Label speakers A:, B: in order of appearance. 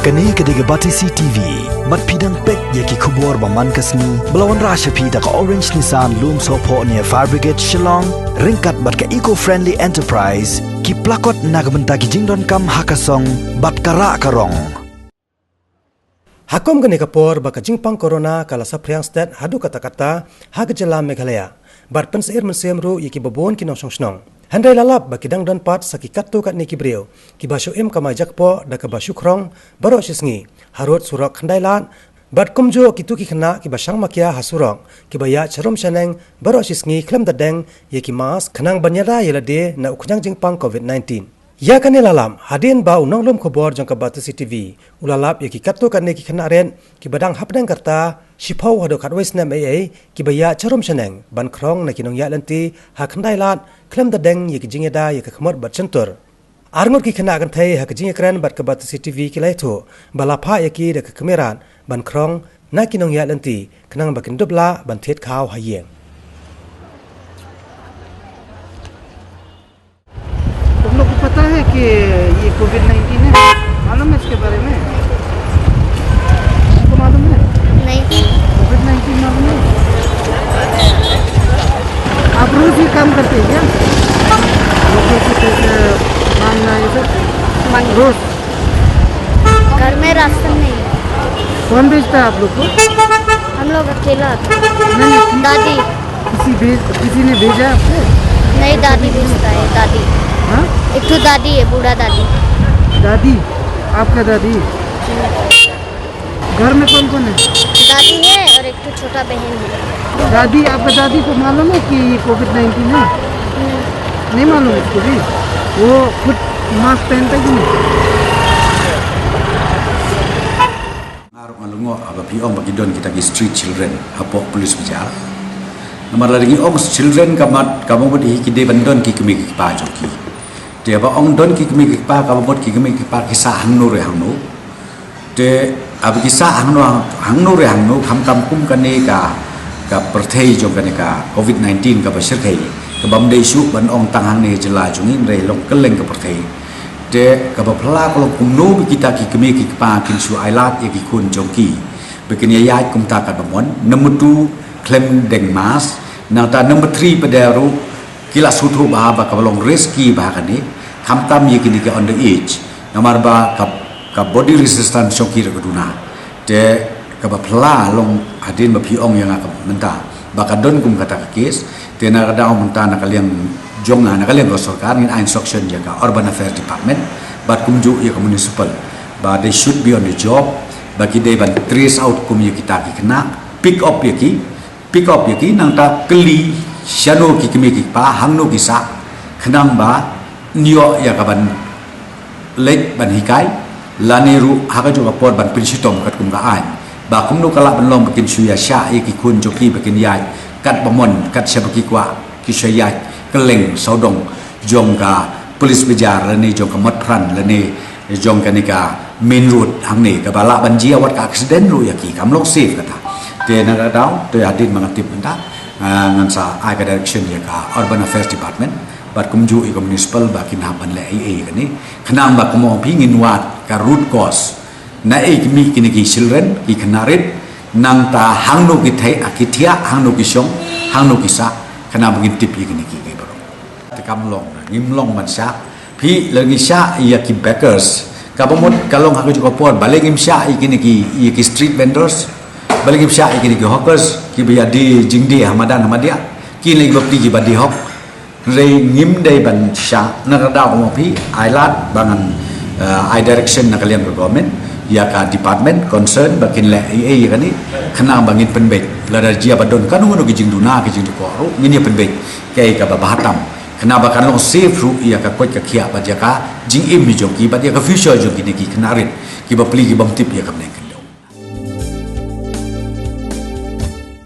A: Kani kediga Batisi TV, mat pidang pek yaki kubur baman kasni, belawan rasha pida ka Orange Nissan Loom Sopo near Fire Brigade Shillong, ringkat bat ka eco-friendly enterprise, ki plakot nagamenta ki jingdon kam hakasong, bat kara karong.
B: Hakom gani kapor baka jingpang corona kala sapriang stat hadu kata-kata hagajala Meghalaya, bat pensair mensiamru yaki babon ki nosong snong. Handai lalap baki dang dan pat saki katto kat ni kibreo ki basu im kamai jakpo da ka basu krong baro sisngi harut surok handai lan bat kumjo kitu ki khna ki basang makia hasurong ki baya charom saneng baro sisngi khlem da deng ye ki mas khnang banyara yelade na ukhnang jingpang covid-19 ya kane lalam hadin ba unong lom khobor jang ka Batisi TV ulalap ye ki katto kat ni ki khna ren ki badang hapdang karta Shipau hado katwais na may ki baya charom saneng ban krong na kinong ya lanti ha khandai lan klem da deng ye ki jingeda ye ka khmor bat chantur arngot ki khana kan thai ha ka jing kran bat ka Batisi TV ki lai tho bala pha ye ki da ka kameran ban krong na kinong ya lanti khnang ba kin dubla ban thet khaw ha yeng
C: तुम लोग को पता है कि ये कोविड-19 है मालूम है इसके बारे में तुमको मालूम है
D: नहीं
C: कोविड-19 मालूम है आप रोज ये काम करते हैं क्या लोगों को कैसे मांगना ये सब रोज
D: घर में राशन नहीं है।
C: कौन भेजता है आप लोग को
D: हम लोग अकेला
C: नहीं
D: दादी
C: किसी ने भेजा है आपको
D: नहीं दादी भेजता है दादी
C: हाँ
D: एक तो दादी है बूढ़ा दादी
C: दादी आपका दादी घर में कौन कौन है
D: दादी है और एक तो छोटा बहन है
C: दादी आपका दादी को मालूम है कि ये कोविड-19 है नहीं मालूम इसको भी वो खुद मास्क पहनता कि नहीं
E: Malungo aba piong bagi don kita ki street children hapo police bijar namar lagi ong children kamat kamu bodi ki de bandon ki kemi ki pa joki de ba ong don ki kemi ki pa kamu bod ki kemi ki pa ki sa hangno re hangno de ab ki sa hangno re hangno kham kam kum kane ka perthei jong kane ka covid-19 ka basir kai ka bam dei su ban ong tang hang ne jela jungin re long keleng ka perthei de ka ba phla ko kum no bi kita ki kemi ki pa kin su ailat ye ki kun joki begini ya kum ta ka bamon number 2 claim deng mas na ta number 3 padaru kila sutu ba ba ka long risky ba kan ni kham tam ye ki on the age namar ba ka body resistance joki ra duna de ka ba phla long adin ba pi ong yang ka menta ba ka don kum kata case te na ka daw menta na kalian jong na kalian ko sarkar in instruction ya ka urban affairs department but kumju ya municipal but they should be on the job bagi they ban trace out kum ya kita ki kena pick up ya ki nang ta keli shano ki kimi ki pa hangno ki sa khnang ba nyo ya ka ban lek ban hikai laneru haga jo ka por ban princitom kat kum ka ai ba kum no kala ban long bakin suya sha ya ki kun joki bakin yai kat bamon kat syabaki kwa ki syai keleng saudong jong ka police bijar lani jong ka mat pran lani jong ka ni ka main road hang ni ka bala banjia wat ka accident ru ya ki kam lok safe kata te na daw te adin mangatip benda ngan sa ai ka direction ya ka urban affairs department bat kumju i municipal ba kin haban le ai ka ni khnang ba komo pingin wat ka root cause na ai mi kin ki children ki khnarit nang ta hangno ki thai akithia hangno ki song hangno ki sa khana bangin tip i kin ki kam long ngim long man sha phi lagi sha ya ki bakers ka bomot kalong ha ko por balik ngim sha i ki street vendors balik ngim sha i ki hawkers ki biya di jingdi hamadan hamadia ki lagi bapti ki badi hok re ngim dai ban sha na da ko phi ailat bangan I direction na kalian ke government ya ka department concern bakin le ai kan ni khana bangin penbet lada jia badon kanu no ki jingduna ki jingdu ko ru ngini penbet kai ka bahatam kenapa kan long safe ru ia ka koi ka khia ba ja ka jing im mi jo ki ba ya ka future jo ki ni ki knarit ki ba pli ki bam tip ya ka ne